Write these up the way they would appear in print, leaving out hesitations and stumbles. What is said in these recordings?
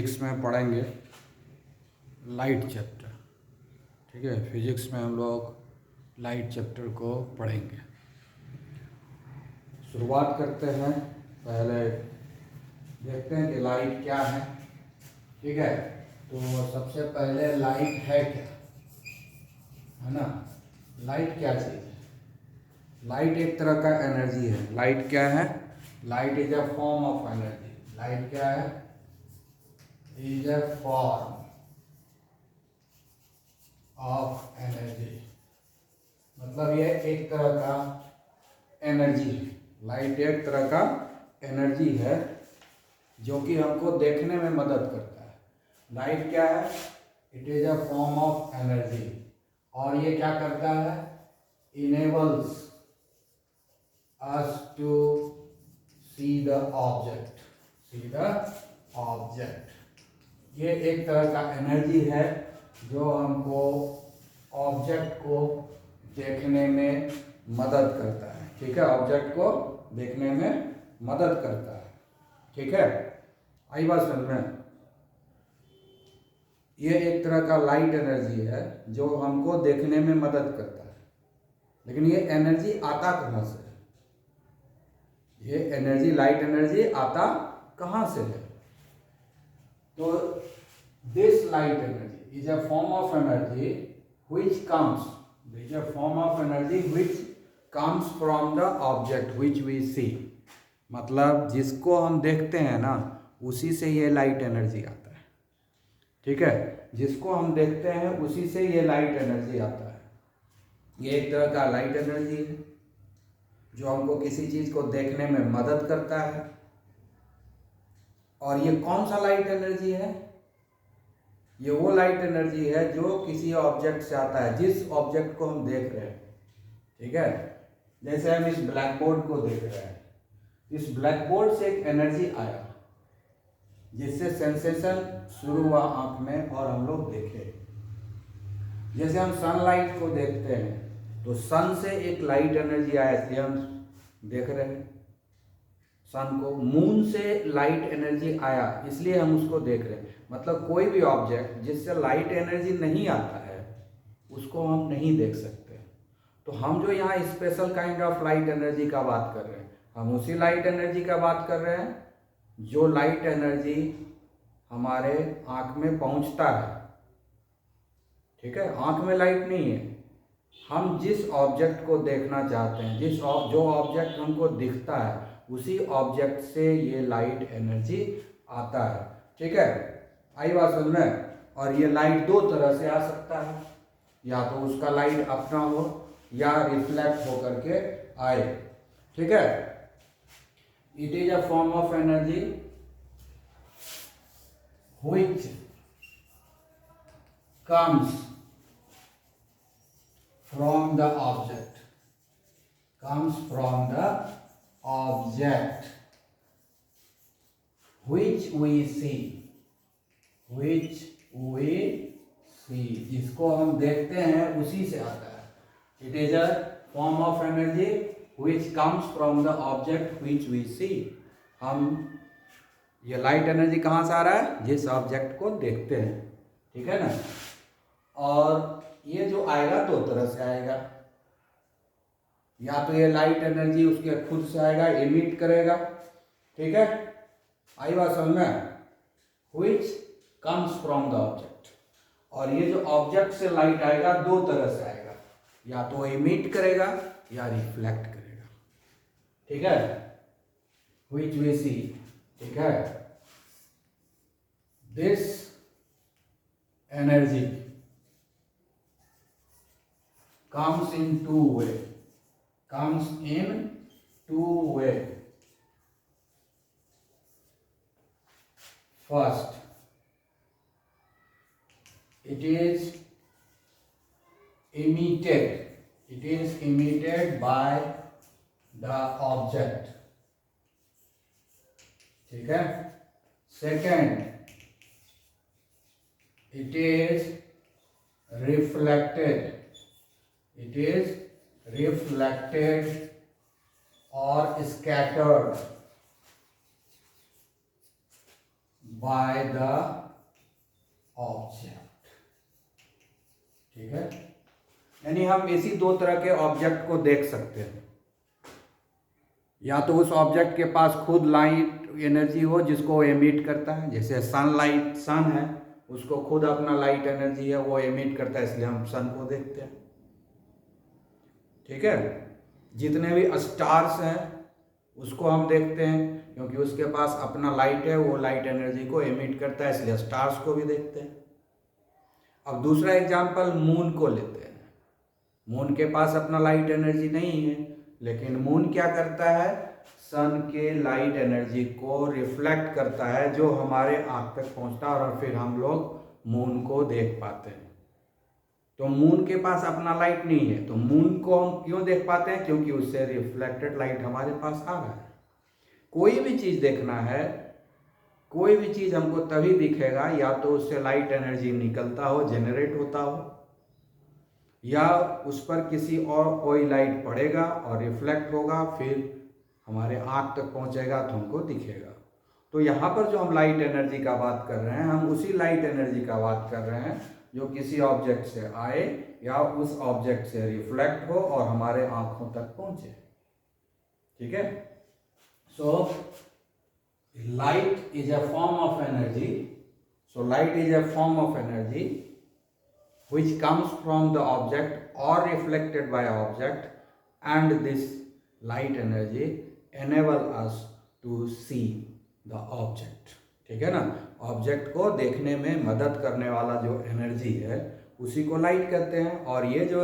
Physics में पढ़ेंगे light chapter. ठीक है, फिजिक्स में हम लोग लाइट चैप्टर को पढ़ेंगे। शुरुआत करते हैं। पहले देखते हैं कि लाइट क्या है। ठीक है, तो सबसे पहले लाइट है क्या, है ना। लाइट क्या चीज़ है? लाइट एक तरह का एनर्जी है। लाइट क्या है? Light is a form of energy. Light क्या है? Is a form of energy. मतलब ये एक तरह का एनर्जी है। लाइट एक तरह का एनर्जी है जो कि हमको देखने में मदद करता है। लाइट क्या है? It is a form of energy. और ये क्या करता है? Enables us to see the object. See the object. ये एक तरह का एनर्जी है जो हमको ऑब्जेक्ट को देखने में मदद करता है। ठीक है, ऑब्जेक्ट को देखने में मदद करता है। ठीक है, आई बात समझ में। ये एक तरह का लाइट एनर्जी है जो हमको देखने में मदद करता है। लेकिन ये एनर्जी आता कहाँ से है? ये एनर्जी, लाइट एनर्जी आता कहाँ से है? तो this light energy is a form of energy which comes, is a form of energy which comes from the object which we see। मतलब जिसको हम देखते हैं ना, उसी से ये लाइट एनर्जी आता है। ठीक है, जिसको हम देखते हैं उसी से ये लाइट एनर्जी आता है। ये एक तरह का लाइट एनर्जी है जो हमको किसी चीज़ को देखने में मदद करता है। और ये कौन सा लाइट एनर्जी है? ये वो लाइट एनर्जी है जो किसी ऑब्जेक्ट से आता है, जिस ऑब्जेक्ट को हम देख रहे हैं। ठीक है, जैसे हम इस ब्लैक बोर्ड को देख रहे हैं, इस ब्लैक बोर्ड से एक एनर्जी आया जिससे सेंसेशन शुरू हुआ आंख में और हम लोग देखे। जैसे हम सनलाइट को देखते हैं तो सन से एक लाइट एनर्जी आया, इसलिए हम देख रहे हैं सन को। मून से लाइट एनर्जी आया, इसलिए हम उसको देख रहे हैं। मतलब कोई भी ऑब्जेक्ट जिससे लाइट एनर्जी नहीं आता है उसको हम नहीं देख सकते। तो हम जो यहाँ special kind of light energy का बात कर रहे हैं, हम उसी लाइट एनर्जी का बात कर रहे हैं जो लाइट एनर्जी हमारे आँख में पहुँचता है। ठीक है, आँख में लाइट नहीं है। हम जिस ऑब्जेक्ट को देखना चाहते हैं, जो ऑब्जेक्ट हमको दिखता है, उसी ऑब्जेक्ट से ये लाइट एनर्जी आता है। ठीक है, आई बात समझ में। और ये लाइट दो तरह से आ सकता है, या तो उसका लाइट अपना हो या रिफ्लेक्ट होकर के आए। ठीक है, it is a form of energy which comes from the object, comes from the object which we see, which we see, जिसको हम देखते हैं उसी से आता है। It is a form of energy which comes from the object which we see। हम ये लाइट एनर्जी कहाँ से आ रहा है? जिस ऑब्जेक्ट को देखते हैं। ठीक है ना। और ये जो आएगा दो तरह से आएगा, या तो ये लाइट एनर्जी उसके खुद से आएगा, इमिट करेगा। ठीक है, आई बात समझ में। Which comes from the object. और ये जो ऑब्जेक्ट से लाइट आएगा दो तरह से आएगा, या तो इमिट करेगा या रिफ्लेक्ट करेगा। ठीक है, व्हिच वी सी। ठीक है, this energy comes in two way, comes in two way। First, it is emitted by the object। ठीक है। Second, it is reflected, it is reflected or scattered by the object. ठीक है, यानी हम इसी दो तरह के ऑब्जेक्ट को देख सकते हैं, या तो उस ऑब्जेक्ट के पास खुद लाइट एनर्जी हो जिसको वो एमिट करता है, जैसे सनलाइट, सन है उसको खुद अपना लाइट एनर्जी है, वो एमिट करता है, इसलिए हम सन को देखते हैं। ठीक है, जितने भी स्टार्स हैं उसको हम देखते हैं क्योंकि उसके पास अपना लाइट है, वो लाइट एनर्जी को एमिट करता है, इसलिए स्टार्स को भी देखते हैं। अब दूसरा एग्जांपल मून को लेते हैं। मून के पास अपना लाइट एनर्जी नहीं है, लेकिन मून क्या करता है, सन के लाइट एनर्जी को रिफ्लेक्ट करता है जो हमारे आँख तक पहुंचता है और फिर हम लोग मून को देख पाते हैं। तो मून के पास अपना लाइट नहीं है, तो मून को हम क्यों देख पाते हैं, क्योंकि उससे रिफ्लेक्टेड लाइट हमारे पास आ रहा है। कोई भी चीज़ देखना है, कोई भी चीज़ हमको तभी दिखेगा या तो उससे लाइट एनर्जी निकलता हो, जेनरेट होता हो, या उस पर किसी और कोई लाइट पड़ेगा और रिफ्लेक्ट होगा, फिर हमारे आँख तक पहुँचेगा तो हमको दिखेगा। तो यहाँ पर जो हम लाइट एनर्जी का बात कर रहे हैं, हम उसी लाइट एनर्जी का बात कर रहे हैं जो किसी ऑब्जेक्ट से आए या उस ऑब्जेक्ट से रिफ्लेक्ट हो और हमारे आँखों तक पहुँचे। ठीक है, so light is a form of energy, so light is a form of energy which comes from the object or reflected by object, and this light energy enable us to see the object। ठीक है ना, object को देखने में मदद करने वाला जो एनर्जी है उसी को लाइट कहते हैं। और ये जो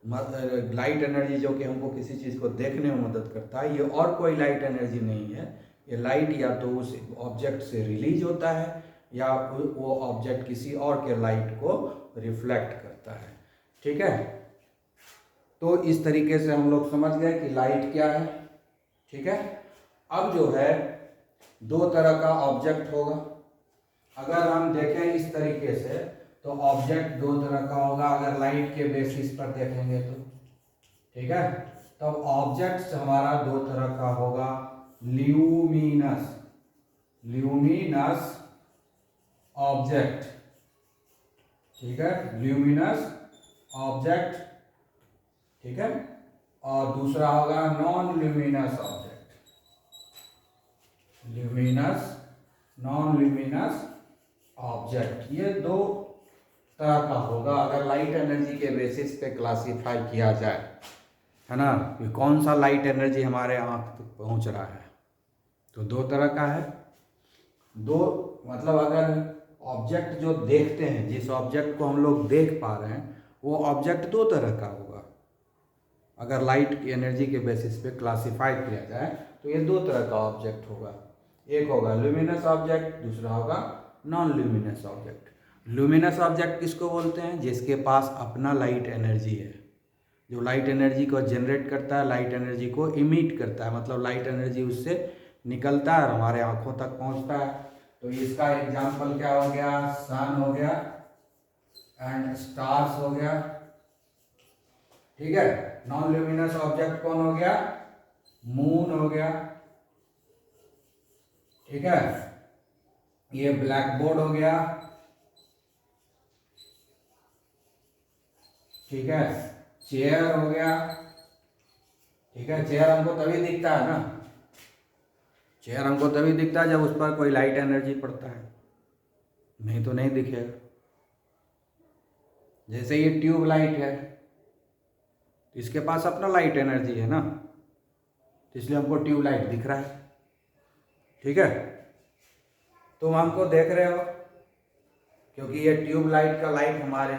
लाइट एनर्जी जो कि हमको किसी चीज़ को देखने में मदद करता है, ये और कोई लाइट एनर्जी नहीं है। ये लाइट या तो उस ऑब्जेक्ट से रिलीज होता है या वो ऑब्जेक्ट किसी और के लाइट को रिफ्लेक्ट करता है। ठीक है, तो इस तरीके से हम लोग समझ गए कि लाइट क्या है। ठीक है, अब जो है दो तरह का ऑब्जेक्ट होगा। अगर हम देखें इस तरीके से तो ऑब्जेक्ट दो तरह का होगा, अगर लाइट के बेसिस पर देखेंगे तो। ठीक है, तो ऑब्जेक्ट हमारा दो तरह का होगा, ल्यूमिनस, ल्यूमिनस ऑब्जेक्ट। ठीक है, ल्यूमिनस ऑब्जेक्ट। ठीक है, और दूसरा होगा non luminous object, luminous, non luminous object. ये दो तरह का होगा अगर लाइट एनर्जी के बेसिस पे क्लासिफाई किया जाए, है ना, कि कौन सा लाइट एनर्जी हमारे आँख तक पहुँच रहा है। तो दो तरह का है। दो मतलब अगर ऑब्जेक्ट जो देखते हैं, जिस ऑब्जेक्ट को हम लोग देख पा रहे हैं, वो ऑब्जेक्ट दो तरह का होगा। अगर लाइट की एनर्जी के बेसिस पे क्लासिफाई किया जाए तो ये दो तरह का ऑब्जेक्ट होगा, एक होगा ल्यूमिनस ऑब्जेक्ट, दूसरा होगा non luminous object. Luminous object किसको बोलते हैं, जिसके पास अपना लाइट एनर्जी है, जो लाइट एनर्जी को जनरेट करता है, लाइट एनर्जी को इमिट करता है, मतलब लाइट एनर्जी उससे निकलता है और हमारे आँखों तक पहुँचता है। तो इसका एग्जाम्पल क्या हो गया, सन हो गया एंड स्टार्स हो गया। ठीक है, नॉन ल्यूमिनस ऑब्जेक्ट कौन हो गया, मून हो गया। ठीक है, ये ब्लैक बोर्ड हो गया। ठीक है, चेयर हो गया। ठीक है, चेयर हमको तभी दिखता है ना, चेयर हमको तभी दिखता है जब उस पर कोई लाइट एनर्जी पड़ता है, नहीं तो नहीं दिखेगा। जैसे ये ट्यूब लाइट है, इसके पास अपना लाइट एनर्जी है ना, तो इसलिए हमको ट्यूब लाइट दिख रहा है। ठीक है, तुम हमको देख रहे हो क्योंकि ये ट्यूब लाइट का लाइट हमारे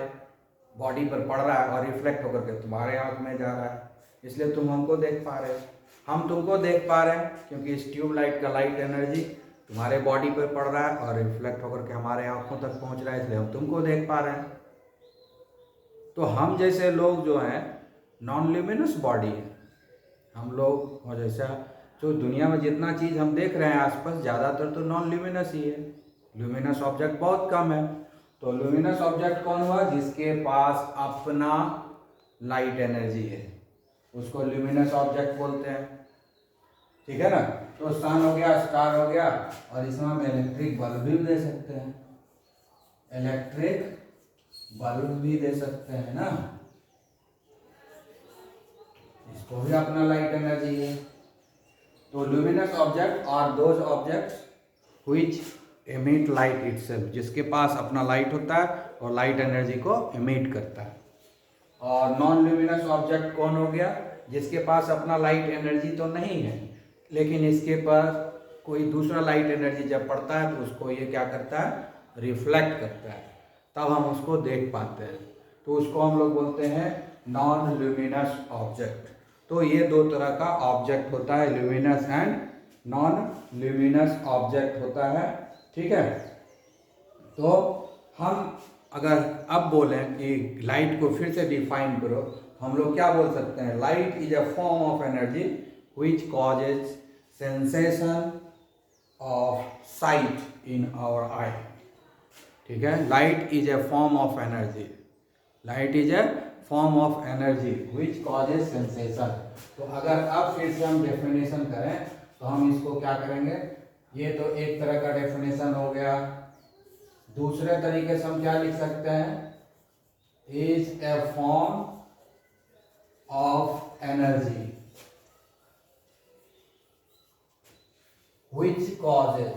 बॉडी पर पड़ रहा है और रिफ्लेक्ट होकर के तुम्हारे आँख में जा रहा है, इसलिए तुम हमको देख पा रहे हो। हम तुमको देख पा रहे हैं क्योंकि इस ट्यूब लाइट का लाइट एनर्जी तुम्हारे बॉडी पर पड़ रहा है और रिफ्लेक्ट होकर के हमारे आँखों तक पहुँच रहा है, इसलिए हम तुमको देख पा रहे हैं। तो हम जैसे लोग जो हैं नॉन ल्यूमिनस बॉडी है हम लोग, और जैसा जो दुनिया में जितना चीज़ हम देख रहे हैं आसपास, ज़्यादातर तो नॉन ल्यूमिनस ही है, ल्यूमिनस ऑब्जेक्ट बहुत कम है। तो ल्यूमिनस ऑब्जेक्ट कौन हुआ, जिसके पास अपना लाइट एनर्जी है, उसको ल्यूमिनस ऑब्जेक्ट बोलते हैं। ठीक है ना, तो सन हो गया, स्टार हो गया, और इसमें हम इलेक्ट्रिक बल्ब भी दे सकते हैं, इलेक्ट्रिक बल्ब भी दे सकते हैं ना, इसको भी अपना लाइट एनर्जी है। तो luminous object are those objects which emit light itself, जिसके पास अपना लाइट होता है और लाइट एनर्जी को एमिट करता है। और नॉन ल्यूमिनस ऑब्जेक्ट कौन हो गया, जिसके पास अपना लाइट एनर्जी तो नहीं है, लेकिन इसके पास कोई दूसरा लाइट एनर्जी जब पड़ता है तो उसको ये क्या करता है, रिफ्लेक्ट करता है, तब हम उसको देख पाते हैं, तो उसको हम लोग बोलते हैं नॉन ल्यूमिनस ऑब्जेक्ट। तो ये दो तरह का ऑब्जेक्ट होता है, luminous and non luminous object होता है, ठीक है। तो हम अगर अब बोलें कि लाइट को फिर से डिफाइन करो, हम लोग क्या बोल सकते हैं, light is a form of energy which causes sensation of sight in our eye, ठीक है। Light is a form of energy, light is a form of energy which causes sensation. तो अगर अब फिर से हम डेफिनेशन करें तो हम इसको क्या करेंगे, ये तो एक तरह का डेफिनेशन हो गया। दूसरे तरीके से हम क्या लिख सकते हैं, is a form of energy which causes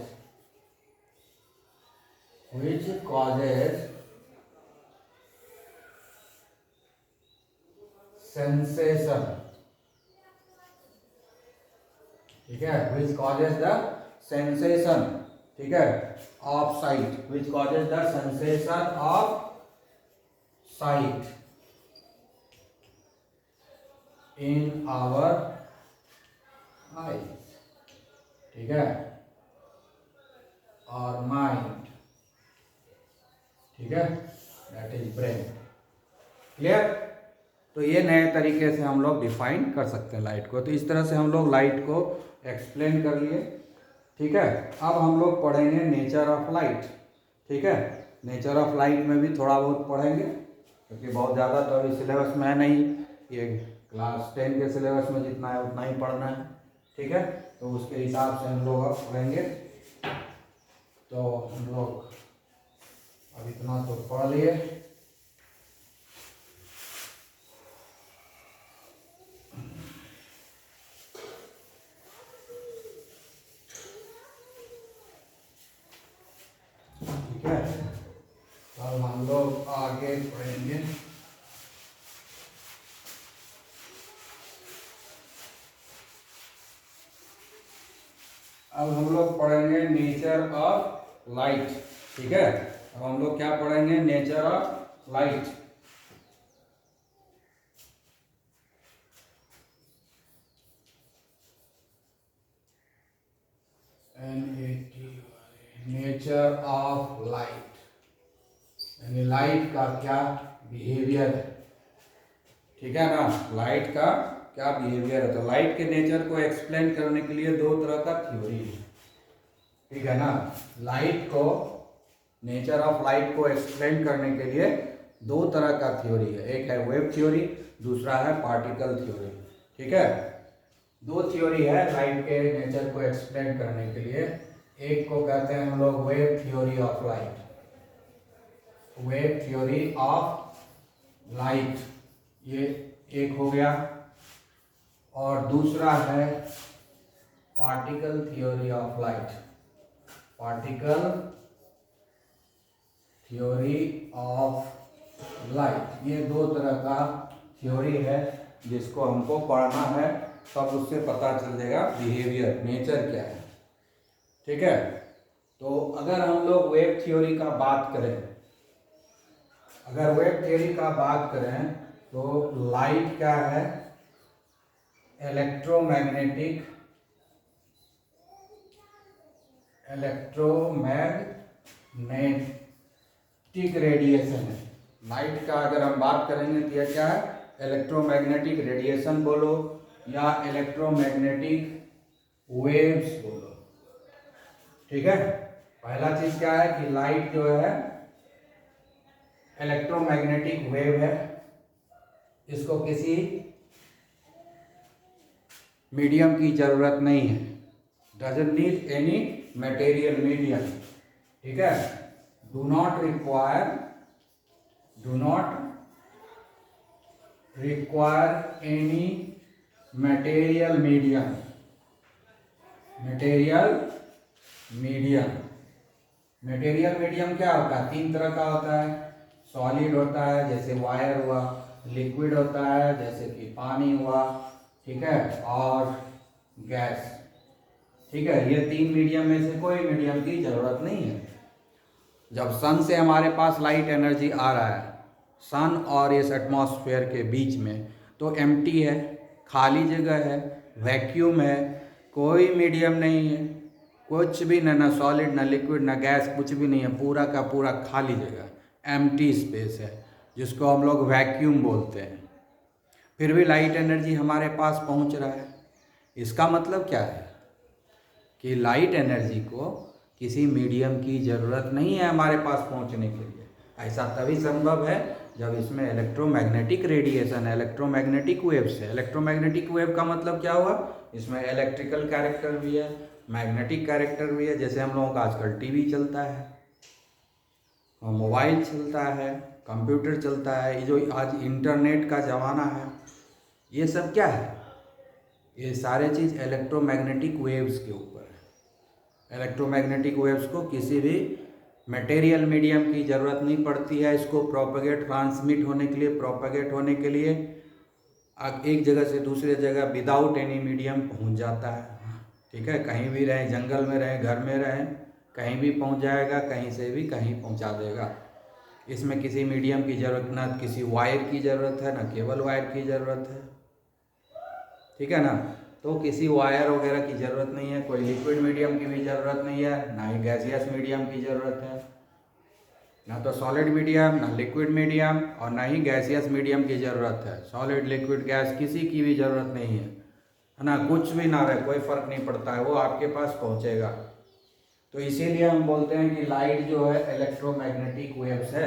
sensation, ठीक है, which causes the sensation, ठीक है, of sight, which causes the sensation of sight in our eyes, ठीक है, और माइंड, ठीक है, दैट इज ब्रेन। क्लियर। तो ये नए तरीके से हम लोग डिफाइन कर सकते हैं लाइट को। तो इस तरह से हम लोग लाइट को एक्सप्लेन कर लिए, ठीक है। अब हम लोग पढ़ेंगे नेचर ऑफ लाइट, ठीक है। नेचर ऑफ लाइट में भी थोड़ा बहुत पढ़ेंगे, क्योंकि बहुत ज़्यादा तो अभी सिलेबस में है नहीं, ये क्लास 10 के सिलेबस में जितना है उतना ही पढ़ना है, ठीक है। तो उसके हिसाब से हम लोग अब पढ़ेंगे। तो हम लोग अब इतना तो पढ़ लिए, ठीक है। अब हम लोग आगे पढ़ेंगे अब हम लोग पढ़ेंगे नेचर ऑफ लाइट, ठीक है। अब हम लोग क्या पढ़ेंगे, nature of light. Nature of light, यानी लाइट का क्या बिहेवियर है, ठीक है ना, लाइट का क्या बिहेवियर है। तो लाइट के नेचर को एक्सप्लेन करने के लिए दो तरह का थ्योरी है, ठीक है ना। लाइट को, नेचर ऑफ लाइट को एक्सप्लेन करने के लिए दो तरह का थ्योरी है, एक है वेव थ्योरी, दूसरा है पार्टिकल थ्योरी, ठीक है। दो थ्योरी है लाइट के नेचर को एक्सप्लेन करने के लिए। एक को कहते हैं हम लोग wave theory of light, wave theory of light, ये एक हो गया। और दूसरा है particle theory of light, particle theory of light. ये दो तरह का थ्योरी है जिसको हमको पढ़ना है, तब उससे पता चल जाएगा बिहेवियर, नेचर क्या है, ठीक है। तो अगर हम लोग वेव थ्योरी का बात करें, अगर वेव थ्योरी का बात करें तो लाइट क्या है, इलेक्ट्रोमैग्नेटिक रेडिएशन है। लाइट का अगर हम बात करेंगे तो यह क्या है, इलेक्ट्रोमैग्नेटिक रेडिएशन बोलो या इलेक्ट्रोमैग्नेटिक वेव्स बोलो, ठीक है। पहला चीज क्या है कि लाइट जो है इलेक्ट्रोमैग्नेटिक वेव है, इसको किसी मीडियम की जरूरत नहीं है, doesn't need any material medium, ठीक है, do not require any material medium. Material medium क्या होता है? तीन तरह का होता है। सॉलिड होता है जैसे वायर हुआ, लिक्विड होता है जैसे कि पानी हुआ, ठीक है, और गैस, ठीक है। ये तीन मीडियम में से कोई मीडियम की जरूरत नहीं है। जब सन से हमारे पास लाइट एनर्जी आ रहा है, सन और इस एटमॉस्फेयर के बीच में, तो एम्प्टी है, खाली जगह है, वैक्यूम है, कोई मीडियम नहीं है, कुछ भी ना सॉलिड ना लिक्विड ना गैस, कुछ भी नहीं है, पूरा का पूरा खाली जगह, एम्प्टी स्पेस है, जिसको हम लोग वैक्यूम बोलते हैं। फिर भी लाइट एनर्जी हमारे पास पहुंच रहा है। इसका मतलब क्या है कि लाइट एनर्जी को किसी मीडियम की ज़रूरत नहीं है हमारे पास पहुंचने के लिए। ऐसा तभी संभव है जब इसमें इलेक्ट्रोमैग्नेटिक रेडिएशन है, इलेक्ट्रोमैग्नेटिक वेव्स है। इलेक्ट्रोमैग्नेटिक वेव का मतलब क्या हुआ? इसमें इलेक्ट्रिकल कैरेक्टर भी है, मैग्नेटिक कैरेक्टर भी है। जैसे हम लोगों का आजकल टीवी चलता है, मोबाइल चलता है, कंप्यूटर चलता है, ये जो आज इंटरनेट का ज़माना है, ये सब क्या है? ये सारे चीज़ इलेक्ट्रोमैग्नेटिक वेव्स के ऊपर है। इलेक्ट्रोमैग्नेटिक वेव्स को किसी भी मटेरियल मीडियम की ज़रूरत नहीं पड़ती है। इसको ट्रांसमिट होने के लिए, प्रोपेगेट होने के लिए एक जगह से दूसरे जगह विदाउट एनी मीडियम पहुंच जाता है, ठीक है। कहीं भी रहें, जंगल में रहें, घर में रहें, कहीं भी पहुंच जाएगा, कहीं से भी कहीं पहुंचा देगा। इसमें किसी मीडियम की ज़रूरत, ना किसी वायर की ज़रूरत है, ना केबल वायर की ज़रूरत है, ठीक है ना। तो किसी वायर वगैरह की ज़रूरत नहीं है, कोई लिक्विड मीडियम की भी ज़रूरत नहीं है, ना ही गैसियस मीडियम की ज़रूरत है, ना तो सॉलिड मीडियम, ना लिक्विड मीडियम, और ना ही गैसियस मीडियम की ज़रूरत है। सॉलिड, लिक्विड, गैस किसी की भी ज़रूरत नहीं है ना। कुछ भी ना रहे, कोई फ़र्क नहीं पड़ता है, वो आपके पास पहुँचेगा। तो इसीलिए हम बोलते हैं कि लाइट जो है इलेक्ट्रोमैग्नेटिक वेव्स है।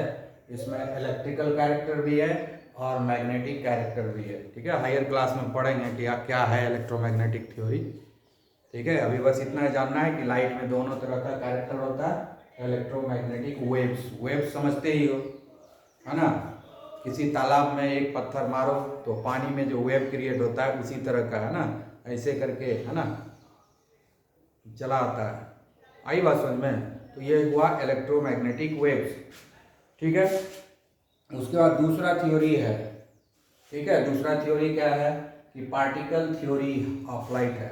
इसमें इलेक्ट्रिकल कैरेक्टर भी है और मैग्नेटिक कैरेक्टर भी है, ठीक है। हायर क्लास में पढ़ेंगे कि क्या है इलेक्ट्रोमैग्नेटिक थ्योरी, ठीक है। अभी बस इतना जानना है कि लाइट में दोनों तरह का कैरेक्टर होता है। इलेक्ट्रोमैग्नेटिक वेव्स समझते ही हो, है ना। किसी तालाब में एक पत्थर मारो तो पानी में जो वेव क्रिएट होता है उसी तरह का, है ना, ऐसे करके, है ना, चला आता है। आई बात समझ में? तो ये हुआ इलेक्ट्रोमैग्नेटिक वेव्स, ठीक है। उसके बाद दूसरा थ्योरी है, ठीक है। दूसरा थ्योरी क्या है कि पार्टिकल थ्योरी ऑफ लाइट है।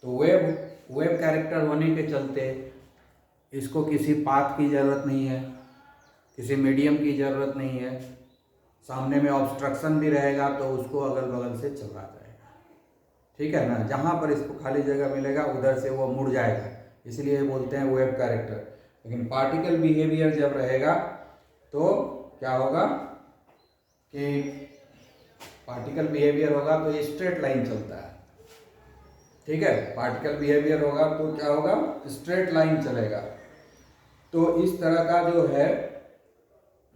तो वेव कैरेक्टर होने के चलते इसको किसी पाथ की ज़रूरत नहीं है, किसी मीडियम की ज़रूरत नहीं है। सामने में ऑब्स्ट्रक्शन भी रहेगा तो उसको अगल बगल से चला जाएगा, ठीक है ना। जहाँ पर इसको खाली जगह मिलेगा उधर से वो मुड़ जाएगा, इसलिए बोलते हैं वेव कैरेक्टर। लेकिन पार्टिकल बिहेवियर जब रहेगा तो क्या होगा कि पार्टिकल बिहेवियर होगा तो स्ट्रेट लाइन चलता है, ठीक है। पार्टिकल बिहेवियर होगा तो क्या होगा? स्ट्रेट लाइन चलेगा। तो इस तरह का जो है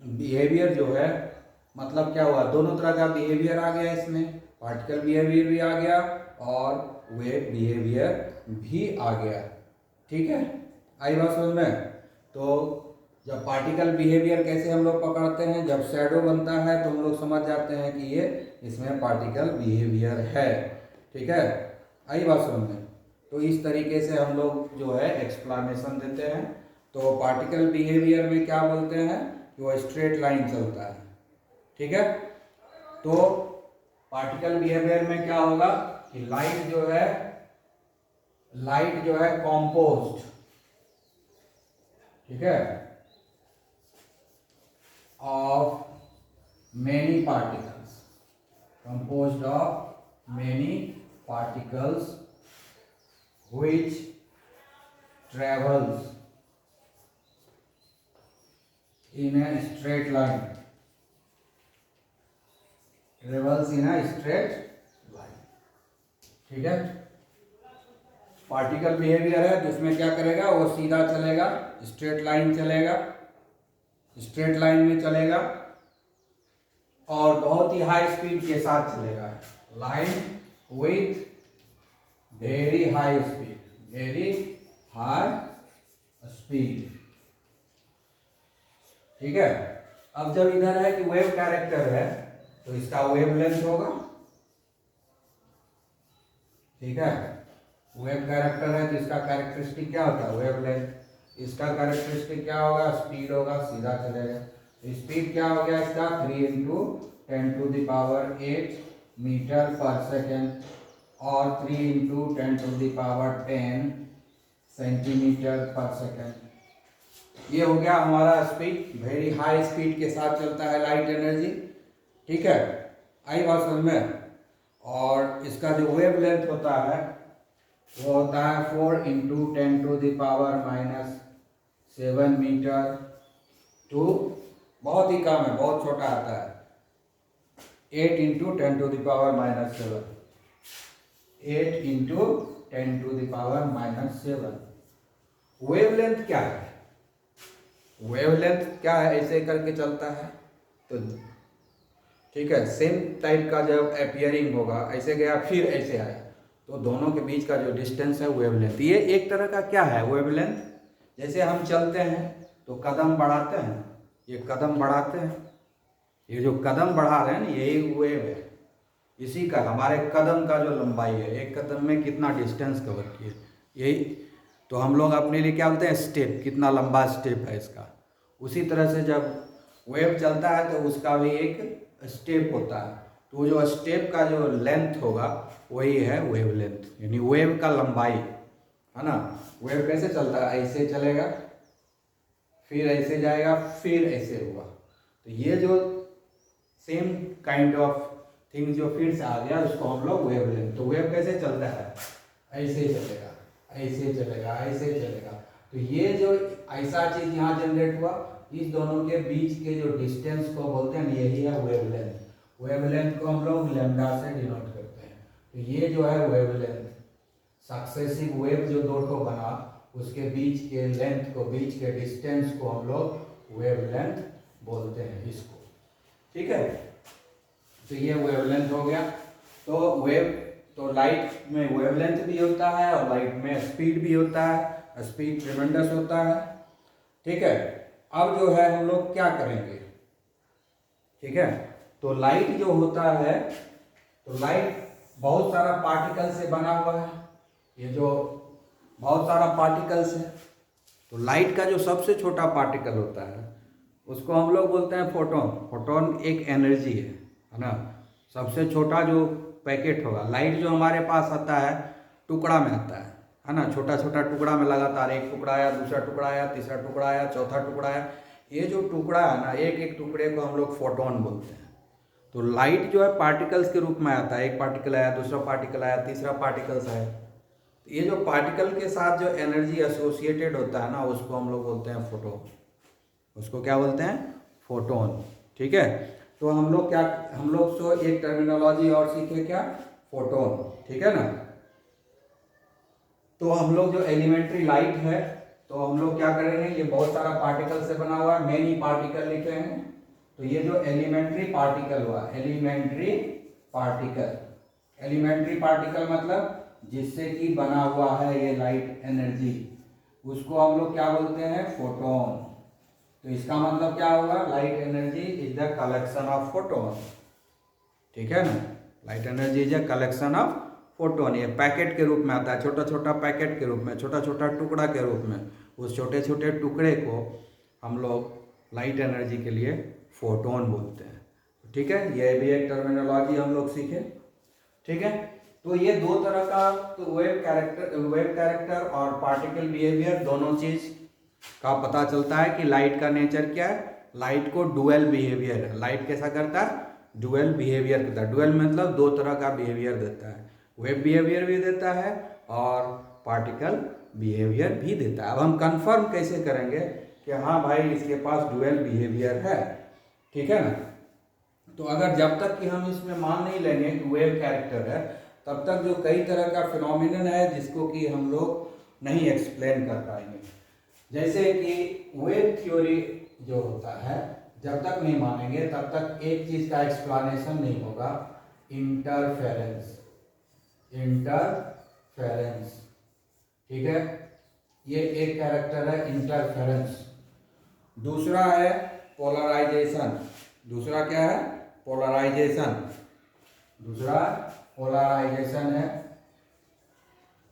बिहेवियर जो है, मतलब क्या हुआ? दोनों तरह का बिहेवियर आ गया इसमें, पार्टिकल बिहेवियर भी आ गया और वेव बिहेवियर भी आ गया, ठीक है। आई बात समझ में? तो जब पार्टिकल बिहेवियर कैसे हम लोग पकड़ते हैं, जब शैडो बनता है तो हम लोग समझ जाते हैं कि ये इसमें पार्टिकल बिहेवियर है, ठीक है। आई बात समझ में? तो इस तरीके से हम लोग जो है एक्सप्लेनेशन देते हैं। तो पार्टिकल बिहेवियर में क्या बोलते हैं कि वो स्ट्रेट लाइन चलता है, ठीक है। तो पार्टिकल बिहेवियर में क्या होगा कि लाइट जो है कॉम्पोज्ड, ठीक है, of many particles, composed of many particles which travels in a straight line, ठीक है। पार्टिकल बिहेवियर है तो इसमें क्या करेगा? वो सीधा चलेगा, स्ट्रेट लाइन चलेगा, स्ट्रेट लाइन में चलेगा और बहुत ही हाई स्पीड के साथ चलेगा। Line with very high speed, very high speed. ठीक है। अब जब इधर है कि वेव कैरेक्टर है तो इसका वेव लेंथ होगा। ठीक है, वेव कैरेक्टर है तो इसका कैरेक्टरिस्टिक क्या होता है, वेव लेंथ। इसका कैरेक्टरिस्टिक क्या होगा, स्पीड होगा, सीधा चलेगा। स्पीड क्या हो गया इसका, 3 इंटू 10⁸ मीटर पर सेकेंड और 3 इंटू 10⁻10 सेंटीमीटर पर सेकेंड। ये हो गया हमारा स्पीड। वेरी हाई स्पीड के साथ चलता है लाइट एनर्जी। ठीक है, आई बात समझ में। और इसका जो वेव लेंथ होता है वो होता है 4 इंटू 10⁻⁻7 मीटर टू, बहुत ही कम है, बहुत छोटा आता है, 8 इंटू 10⁻⁻7, 8 इंटू 10⁻⁻7। वेवलेंथ क्या है, वेवलेंथ क्या है, ऐसे करके चलता है तो ठीक है, सेम टाइप का जब अपीयरिंग होगा, ऐसे गया फिर ऐसे आया, तो दोनों के बीच का जो डिस्टेंस है वेवलेंथ। ये एक तरह का क्या है वेवलेंथ। जैसे हम चलते हैं तो कदम बढ़ाते हैं, ये कदम बढ़ाते हैं, ये जो कदम बढ़ा रहे हैं ना यही वेव है। इसी का हमारे कदम का जो लंबाई है, एक कदम में कितना डिस्टेंस कवर किए, यही तो हम लोग अपने लिए क्या बोलते हैं, स्टेप, कितना लंबा स्टेप है इसका। उसी तरह से जब वेव चलता है तो उसका भी एक स्टेप होता है, तो जो स्टेप का जो लेंथ होगा वही है वेव लेंथ, यानी वेव का लंबाई है ना। वेव कैसे चलता है, ऐसे चलेगा, फिर ऐसे जाएगा, फिर ऐसे होगा, तो ये जो सेम काइंड ऑफ थिंग जो फिर से आ गया उसको हम लोग वेव लेंथ। तो वेव कैसे चलता है, ऐसे चलेगा, ऐसे चलेगा, ऐसे चलेगा। तो ये जो ऐसा चीज यहाँ जनरेट हुआ, इस दोनों के बीच के जो डिस्टेंस को बोलते हैं यही है वेवलेंथ। वेवलेंथ को हम लोग लैम्डा से डिनोट करते हैं। तो ये जो है वेवलेंथ, सक्सेसिव वेव जो दो ठो बना उसके बीच के लेंथ को, बीच के डिस्टेंस को हम लोग वेवलेंथ बोलते हैं इसको। ठीक है, तो ये वेवलेंथ हो गया। तो वेव, तो लाइट में वेवलेंथ भी होता है और लाइट में स्पीड भी होता है, स्पीड ट्रिमेंडस होता है। ठीक है, अब जो है हम लोग क्या करेंगे, ठीक है, तो लाइट जो होता है, तो लाइट बहुत सारा पार्टिकल से बना हुआ है, ये जो बहुत सारा पार्टिकल्स है। तो लाइट का जो सबसे छोटा पार्टिकल होता है उसको हम लोग बोलते हैं फोटोन। फोटोन एक एनर्जी है ना। सबसे छोटा जो पैकेट होगा, लाइट जो हमारे पास आता है टुकड़ा में आता है ना, छोटा छोटा टुकड़ा में लगातार एक टुकड़ा आया, दूसरा टुकड़ा आया, तीसरा टुकड़ा आया, चौथा टुकड़ा आया। ये जो टुकड़ा है ना, एक एक टुकड़े को हम लोग फोटोन बोलते हैं। तो लाइट जो है पार्टिकल्स के रूप में आता है, एक पार्टिकल आया, दूसरा पार्टिकल आया, तीसरा पार्टिकल्स आया। तो ये जो पार्टिकल के साथ जो एनर्जी एसोसिएटेड होता है ना उसको हम लोग बोलते हैं फोटोन। उसको क्या बोलते हैं, फोटोन। ठीक है, तो हम लोग क्या, हम लोग तो एक टर्मिनोलॉजी और सीखे, क्या, फोटोन। ठीक है ना। तो हम लोग जो एलिमेंट्री लाइट है तो हम लोग क्या करेंगे, ये बहुत सारा पार्टिकल से बना हुआ है, मेनी पार्टिकल लिखे हैं। तो ये जो एलिमेंट्री पार्टिकल हुआ, एलिमेंट्री पार्टिकल, एलिमेंट्री पार्टिकल मतलब जिससे कि बना हुआ है ये लाइट एनर्जी, उसको हम लोग क्या बोलते हैं, फोटोन। तो इसका मतलब क्या होगा, light energy is the collection of photon. ठीक है ना, light energy is a collection of photon. ये पैकेट के रूप में आता है, छोटा छोटा पैकेट के रूप में, छोटा छोटा टुकड़ा के रूप में। उस छोटे छोटे टुकड़े को हम लोग लाइट एनर्जी के लिए फोटोन बोलते हैं। ठीक है, ये भी एक टर्मिनोलॉजी हम लोग सीखे। ठीक है, तो ये दो तरह का, तो वेव कैरेक्टर और पार्टिकल बिहेवियर, दोनों चीज का पता चलता है कि लाइट का नेचर क्या है। लाइट को डुअल बिहेवियर है, लाइट कैसा करता है, डुअल बिहेवियर करता है। डुअल मतलब दो तरह का बिहेवियर देता है, वेव बिहेवियर भी देता है और पार्टिकल बिहेवियर भी देता है। अब हम कंफर्म कैसे करेंगे कि हाँ भाई इसके पास डुअल बिहेवियर है। ठीक है ना। तो अगर जब तक कि हम इसमें मान नहीं लेंगे कि वेव कैरेक्टर है, तब तक जो कई तरह का फिनोमिनन है जिसको कि हम लोग नहीं एक्सप्लेन कर पाएंगे। जैसे कि वेव थ्योरी जो होता है, जब तक नहीं मानेंगे तब तक एक चीज का एक्सप्लेनेशन नहीं होगा, इंटरफेरेंस। इंटरफेरेंस, ठीक है, ये एक कैरेक्टर है इंटरफेरेंस। दूसरा है पोलराइजेशन। दूसरा क्या है? पोलराइजेशन। दूसरा पोलराइजेशन है,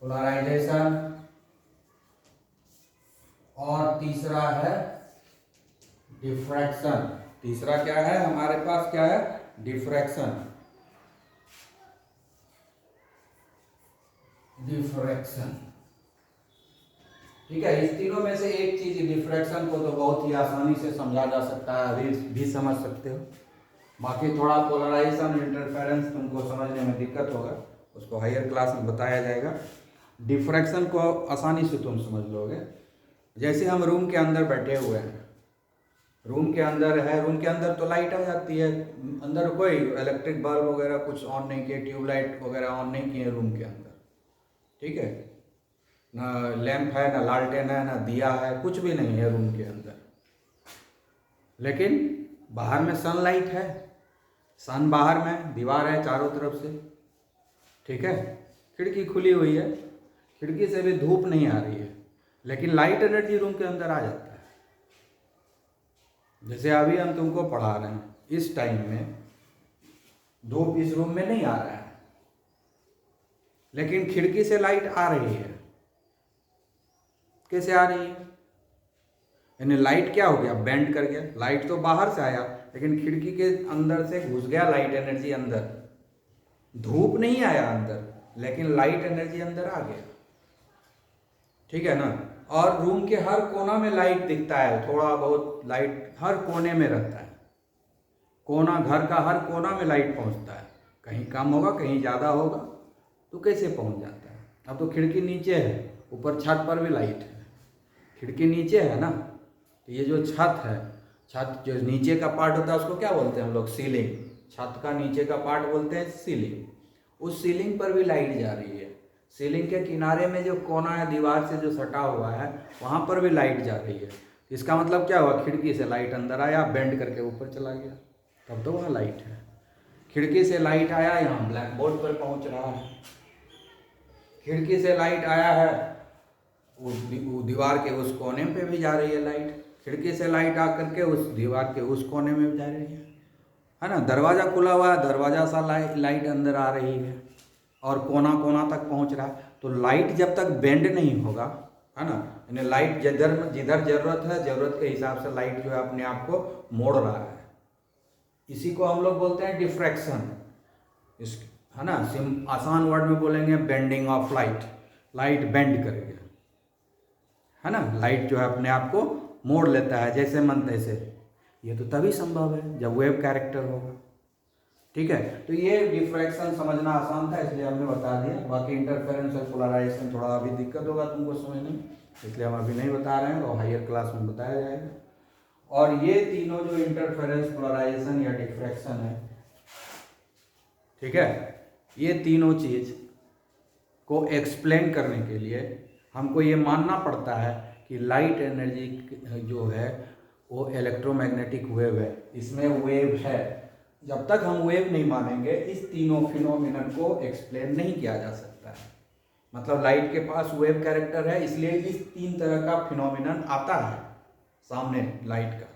पोलराइजेशन। और तीसरा है डिफ्रैक्शन। तीसरा क्या है हमारे पास? क्या है? डिफ्रैक्शन। डिफ्रैक्शन, ठीक है। इस तीनों में से एक चीज, डिफ्रैक्शन को तो बहुत ही आसानी से समझा जा सकता है, अभी भी समझ सकते हो। बाकी थोड़ा पोलराइजेशन, इंटरफेरेंस तुमको समझने में दिक्कत होगा, उसको हायर क्लास में बताया जाएगा। डिफ्रैक्शन को आसानी से तुम समझ लोगे। जैसे हम रूम के अंदर बैठे हुए हैं, रूम के अंदर है, रूम के अंदर तो लाइट आ जाती है, अंदर कोई इलेक्ट्रिक बल्ब वगैरह कुछ ऑन नहीं किए, ट्यूबलाइट वगैरह ऑन नहीं किए रूम के अंदर, ठीक है। ना लैंप है, ना लालटेन है, ना दिया है, कुछ भी नहीं है रूम के अंदर। लेकिन बाहर में सनलाइट है, सन बाहर में, दीवार है चारों तरफ से, ठीक है। खिड़की खुली हुई है, खिड़की से भी धूप नहीं आ रही है, लेकिन लाइट एनर्जी रूम के अंदर आ जाता है। जैसे अभी हम तुमको पढ़ा रहे हैं, इस टाइम में धूप इस रूम में नहीं आ रहा है, लेकिन खिड़की से लाइट आ रही है। कैसे आ रही है? यानी लाइट क्या हो गया? बेंड कर गया। लाइट तो बाहर से आया, लेकिन खिड़की के अंदर से घुस गया लाइट एनर्जी अंदर। धूप नहीं आया अंदर, लेकिन लाइट एनर्जी अंदर आ गया, ठीक है ना। और रूम के हर कोना में लाइट दिखता है, थोड़ा बहुत लाइट हर कोने में रहता है। कोना, घर का हर कोना में लाइट पहुंचता है। कहीं कम होगा, कहीं ज़्यादा होगा, तो कैसे पहुंच जाता है? अब तो खिड़की नीचे है, ऊपर छत पर भी लाइट है। खिड़की नीचे है ना, तो ये जो छत है, छत जो नीचे का पार्ट होता है उसको क्या बोलते हैं हम लोग? सीलिंग। छत का नीचे का पार्ट बोलते हैं सीलिंग। उस सीलिंग पर भी लाइट जा रही है। सीलिंग के किनारे में जो कोना है दीवार से जो सटा हुआ है, वहाँ पर भी लाइट जा रही है। इसका मतलब क्या हुआ? खिड़की से लाइट अंदर आया, बेंड करके ऊपर चला गया, तब तो वहाँ लाइट है। खिड़की से लाइट आया, यहाँ ब्लैक बोर्ड पर पहुँच रहा है। खिड़की से लाइट आया है, वो दीवार के उस कोने पे भी जा रही है लाइट। खिड़की से लाइट आकर के उस दीवार के उस कोने में भी जा रही है ना। दरवाज़ा खुला हुआ है, दरवाज़ा सा लाइट अंदर आ रही है और कोना कोना तक पहुंच रहा है। तो लाइट जब तक बेंड नहीं होगा, है ना, यानी लाइट जिधर जिधर ज़रूरत है, ज़रूरत के हिसाब से लाइट जो है अपने आप को मोड़ रहा है। इसी को हम लोग बोलते हैं डिफ्रैक्शन। इस, है ना, आसान वर्ड में बोलेंगे bending of light. Light bend करेगा, है ना, लाइट जो है अपने आप को मोड़ लेता है जैसे मन तैसे। ये तो तभी संभव है जब वेव कैरेक्टर होगा, ठीक है। तो ये डिफ्रैक्शन समझना आसान था, इसलिए हमने बता दिया। बाकी इंटरफेरेंस और पोलराइजेशन थोड़ा अभी दिक्कत होगा तुमको समझने में, इसलिए हम अभी नहीं बता रहे हैं, तो हायर क्लास में बताया जाएगा। और ये तीनों जो इंटरफेरेंस, पोलराइजेशन या डिफ्रैक्शन है, ठीक है, ये तीनों चीज को एक्सप्लेन करने के लिए हमको ये मानना पड़ता है कि लाइट एनर्जी जो है वो इलेक्ट्रोमैग्नेटिक वेव है, इसमें वेव है। जब तक हम वेव नहीं मानेंगे, इस तीनों फिनोमिनन को एक्सप्लेन नहीं किया जा सकता है। मतलब लाइट के पास वेव कैरेक्टर है, इसलिए इस तीन तरह का फिनोमिनन आता है सामने लाइट का।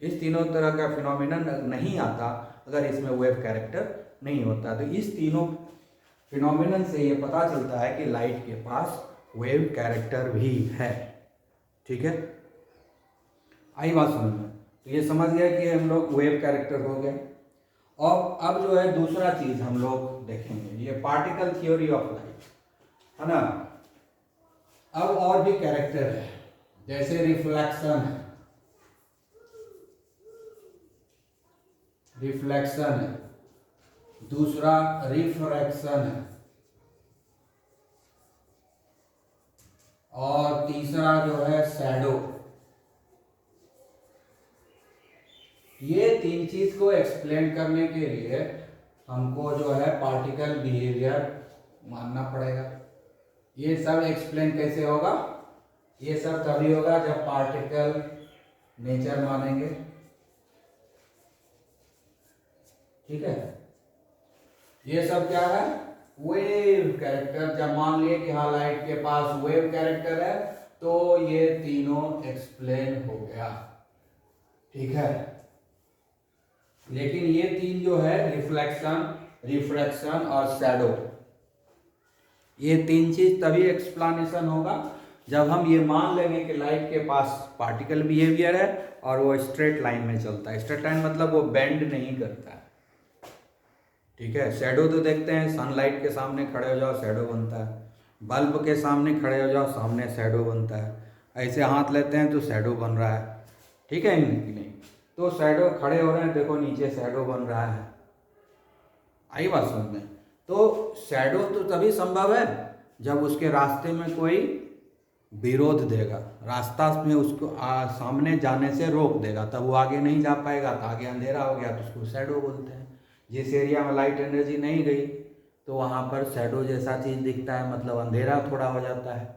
इस तीनों तरह का फिनोमिनन नहीं आता अगर इसमें वेव कैरेक्टर नहीं होता। तो इस तीनों फिनोमिनन से ये पता चलता है कि लाइट के पास वेव कैरेक्टर भी है, ठीक है। आई बात समझ में? तो ये समझ गया कि हम लोग वेव कैरेक्टर हो गए। और अब जो है दूसरा चीज हम लोग देखेंगे, ये पार्टिकल थ्योरी ऑफ लाइट, है ना। अब और भी कैरेक्टर है, जैसे रिफ्लेक्शन है, रिफ्लेक्शन है, दूसरा रिफ्रैक्शन है, और तीसरा जो है शैडो। ये तीन चीज को एक्सप्लेन करने के लिए हमको जो है पार्टिकल बिहेवियर मानना पड़ेगा। ये सब एक्सप्लेन कैसे होगा? ये सब तभी होगा जब पार्टिकल नेचर मानेंगे, ठीक है। ये सब क्या है? वेव कैरेक्टर, जब मान लिए कि हाँ लाइट के पास वेव कैरेक्टर है तो ये तीनों एक्सप्लेन हो गया, ठीक है। लेकिन ये तीन जो है रिफ्लेक्शन, रिफ्रैक्शन और शैडो, ये तीन चीज तभी एक्सप्लेनेशन होगा जब हम ये मान लेंगे कि लाइट के पास पार्टिकल बिहेवियर है और वो स्ट्रेट लाइन में चलता है। स्ट्रेट लाइन मतलब वो बेंड नहीं करता है, ठीक है। शैडो तो देखते हैं, सनलाइट के सामने खड़े हो जाओ शैडो बनता है, बल्ब के सामने खड़े हो जाओ सामने शैडो बनता है, ऐसे हाथ लेते हैं तो शैडो बन रहा है, ठीक है कि नहीं। तो शैडो खड़े हो रहे हैं, देखो नीचे शैडो बन रहा है, आई बात समझ में। तो शैडो तो तभी संभव है जब उसके रास्ते में कोई विरोध देगा, रास्ता में उसको सामने जाने से रोक देगा, तब वो आगे नहीं जा पाएगा, तो आगे अंधेरा हो गया तो उसको शैडो बोलते हैं। जिस एरिया में लाइट एनर्जी नहीं गई तो वहाँ पर शैडो जैसा चीज़ दिखता है, मतलब अंधेरा थोड़ा हो जाता है,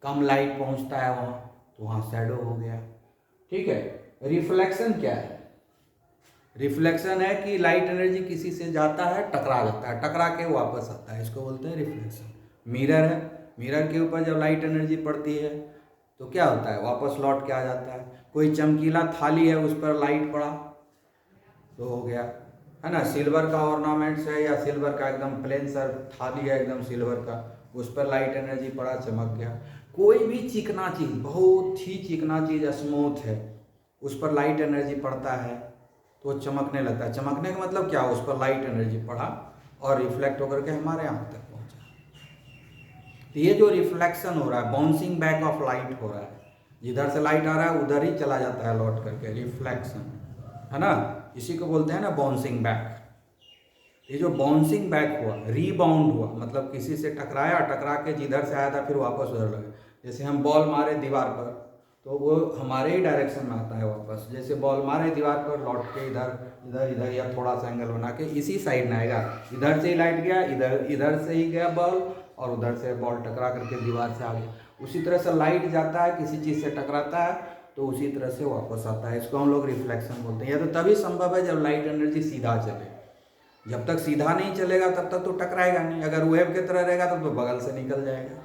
कम लाइट पहुँचता है वहाँ, तो वहाँ शैडो हो गया, ठीक है। रिफ्लेक्शन क्या है? रिफ्लेक्शन है कि लाइट एनर्जी किसी से जाता है, टकरा जाता है, टकरा के वापस आता है, इसको बोलते हैं रिफ्लेक्शन। मिरर है, मिरर के ऊपर जब लाइट एनर्जी पड़ती है तो क्या होता है, वापस लौट के आ जाता है। कोई चमकीला थाली है, उस पर लाइट पड़ा तो हो गया, है ना। सिल्वर का ऑर्नामेंट्स है या सिल्वर का एकदम प्लेन सर थाली है एकदम सिल्वर का, उस पर लाइट एनर्जी पड़ा, चमक गया। कोई भी चिकना चीज़, बहुत ही चिकना चीज़ स्मूथ है, उस पर लाइट एनर्जी पड़ता है तो चमकने लगता है। चमकने का मतलब क्या, उस पर लाइट एनर्जी पड़ा और रिफ्लेक्ट होकर के हमारे आँख तक पहुँचा। तो ये जो रिफ्लेक्शन हो रहा है, बाउंसिंग बैक ऑफ लाइट हो रहा है, जिधर से लाइट आ रहा है उधर ही चला जाता है लौट करके, रिफ्लेक्शन, है ना। इसी को बोलते हैं ना बाउंसिंग बैक। ये जो बाउंसिंग बैक हुआ, रीबाउंड हुआ, मतलब किसी से टकराया, टकरा के जिधर से आया था फिर वापस उधर लगा। जैसे हम बॉल मारे दीवार पर तो वो हमारे ही डायरेक्शन में आता है वापस, जैसे बॉल मारे दीवार पर लौट के इधर इधर इधर या थोड़ा सा एंगल बना के इसी साइड में आएगा। इधर से ही लाइट गया, इधर इधर से ही गया बॉल, और उधर से बॉल टकरा करके दीवार से आ गया। उसी तरह से लाइट जाता है, किसी चीज़ से टकराता है तो उसी तरह से वापस आता है, इसको हम लोग रिफ्लेक्शन बोलते हैं। यह तो तभी संभव है जब लाइट एनर्जी सीधा चले। जब तक सीधा नहीं चलेगा तब तक तो टकराएगा नहीं। अगर वेव की तरह रहेगा तब तो बगल से निकल जाएगा।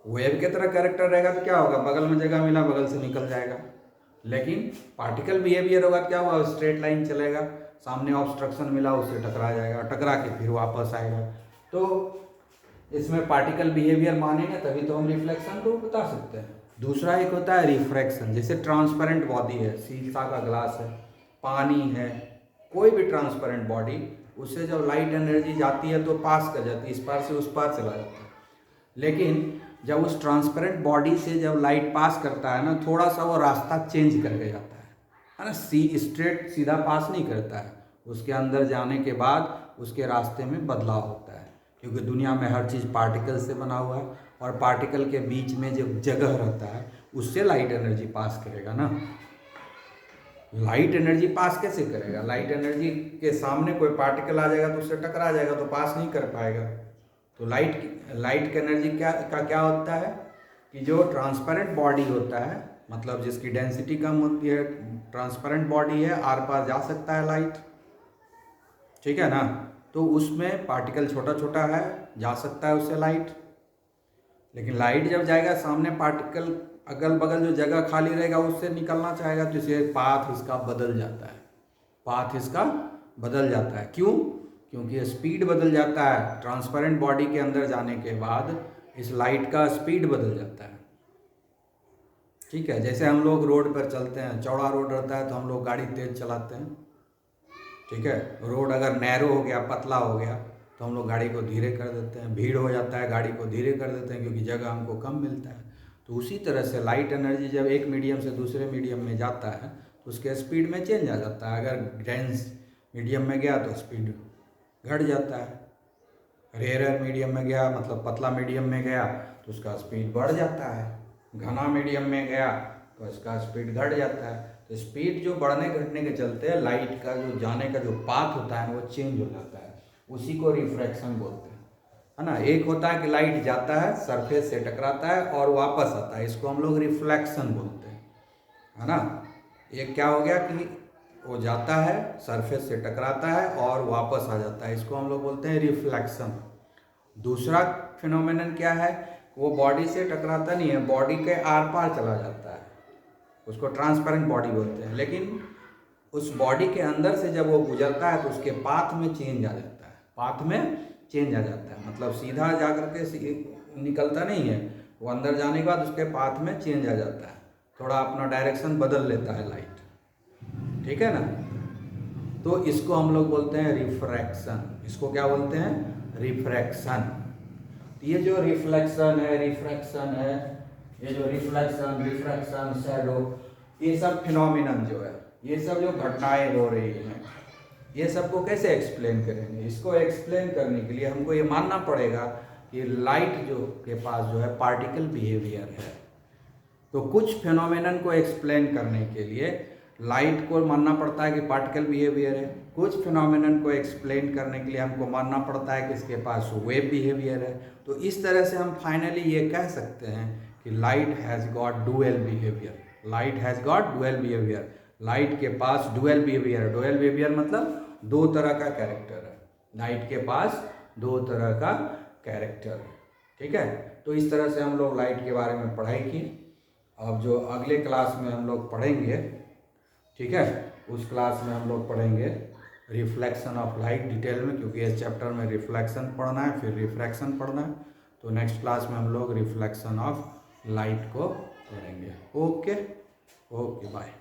वेव की तरह कैरेक्टर रहेगा तो क्या होगा, बगल में जगह मिला बगल से निकल जाएगा। लेकिन पार्टिकल बिहेवियर होगा तो क्या होगा, स्ट्रेट लाइन चलेगा, सामने ऑब्स्ट्रक्शन मिला उससे टकरा जाएगा, टकरा के फिर वापस आएगा। तो इसमें पार्टिकल बिहेवियर मानेंगे तभी तो हम रिफ्लेक्शन को बता सकते हैं। दूसरा एक होता है रिफ्रैक्शन, जैसे ट्रांसपेरेंट बॉडी है, शीशा का ग्लास है, पानी है, कोई भी ट्रांसपेरेंट बॉडी, उससे जब लाइट एनर्जी जाती है तो पास कर जाती है, इस पार से उस पार चला जाता है। लेकिन जब उस ट्रांसपेरेंट बॉडी से जब लाइट पास करता है ना, थोड़ा सा वो रास्ता चेंज करके जाता है ना, स्ट्रेट सीधा पास नहीं करता है, उसके अंदर जाने के बाद उसके रास्ते में बदलाव होता है। क्योंकि दुनिया में हर चीज़ पार्टिकल से बना हुआ है, और पार्टिकल के बीच में जो जगह रहता है उससे लाइट एनर्जी पास करेगा ना। लाइट एनर्जी पास कैसे करेगा, लाइट एनर्जी के सामने कोई पार्टिकल आ जाएगा तो उससे टकरा जाएगा तो पास नहीं कर पाएगा। तो लाइट की एनर्जी क्या होता है कि जो ट्रांसपेरेंट बॉडी होता है, मतलब जिसकी डेंसिटी कम होती है, ट्रांसपेरेंट बॉडी है, आर पार जा सकता है लाइट, ठीक है ना। तो उसमें पार्टिकल छोटा छोटा है, जा सकता है उससे लाइट। लेकिन लाइट जब जाएगा सामने, पार्टिकल अगल बगल जो जगह खाली रहेगा उससे निकलना चाहेगा तो इसे पाथ इसका बदल जाता है, पाथ इसका बदल जाता है। क्यों? क्योंकि स्पीड बदल जाता है, ट्रांसपेरेंट बॉडी के अंदर जाने के बाद इस लाइट का स्पीड बदल जाता है, ठीक है। जैसे हम लोग रोड पर चलते हैं, चौड़ा रोड रहता है तो हम लोग गाड़ी तेज चलाते हैं, ठीक है। रोड अगर नैरो हो गया, पतला हो गया तो हम लोग गाड़ी को धीरे कर देते हैं, भीड़ हो जाता है गाड़ी को धीरे कर देते हैं क्योंकि जगह हमको कम मिलता है। तो उसी तरह से लाइट एनर्जी जब एक मीडियम से दूसरे मीडियम में जाता है तो उसके स्पीड में चेंज आ जाता है। अगर डेंस मीडियम में गया तो स्पीड घट जाता है, रेयर मीडियम में गया मतलब पतला मीडियम में गया तो उसका स्पीड बढ़ जाता है, घना मीडियम में गया तो इसका स्पीड घट जाता है। तो स्पीड जो बढ़ने घटने के चलते लाइट का जो जाने का जो पाथ होता है वो चेंज हो जाता है, उसी को रिफ्रैक्शन बोलते हैं, है ना। एक होता है कि लाइट जाता है, सरफेस से टकराता है और वापस आता है, इसको हम लोग रिफ्लेक्शन बोलते हैं, है ना। एक क्या हो गया कि वो जाता है, सरफेस से टकराता है और वापस आ जाता है, इसको हम लोग बोलते हैं रिफ्लेक्शन। दूसरा फिनोमेनन क्या है, वो बॉडी से टकराता नहीं है, बॉडी के आर पार चला जाता है, उसको ट्रांसपेरेंट बॉडी बोलते हैं। लेकिन उस बॉडी के अंदर से जब वो गुजरता है तो उसके पाथ में चेंज आ जाता है, पाथ में चेंज आ जाता है, मतलब सीधा जा करके निकलता नहीं है, वो अंदर जाने के बाद उसके पाथ में चेंज आ जाता है, थोड़ा अपना डायरेक्शन बदल लेता है लाइट, ठीक है ना। तो इसको हम लोग बोलते हैं रिफ्रैक्शन। इसको क्या बोलते हैं, रिफ्रैक्शन। ये जो रिफ्लेक्शन है, रिफ्रैक्शन है, ये जो रिफ्लेक्शन, रिफ्रैक्शन, शैडो, ये सब फिनोमिनन जो है, ये सब जो घटनाएं हो रही हैं, ये सबको कैसे एक्सप्लेन करेंगे। इसको एक्सप्लेन करने के लिए हमको ये मानना पड़ेगा कि लाइट जो के पास जो है पार्टिकल बिहेवियर है। तो कुछ फिनोमेनन को एक्सप्लेन करने के लिए लाइट को मानना पड़ता है कि पार्टिकल बिहेवियर है, कुछ फिनोमेनन को एक्सप्लेन करने के लिए हमको मानना पड़ता है कि इसके पास वेव बिहेवियर है। तो इस तरह से हम फाइनली ये कह सकते हैं कि light has got dual behaviour, light has got dual behaviour. Light के पास डुअल बिहेवियर, डुअल बिहेवियर मतलब दो तरह का कैरेक्टर है, लाइट के पास दो तरह का कैरेक्टर है, ठीक है। तो इस तरह से हम लोग लाइट के बारे में पढ़ाई की। अब जो अगले क्लास में हम लोग पढ़ेंगे, ठीक है, उस क्लास में हम लोग पढ़ेंगे रिफ्लेक्शन ऑफ लाइट डिटेल में, क्योंकि इस चैप्टर में रिफ्लेक्शन पढ़ना है, फिर रिफ्रैक्शन पढ़ना है। तो नेक्स्ट क्लास में हम लोग रिफ्लेक्शन ऑफ लाइट को पढ़ेंगे। Okay, okay, bye.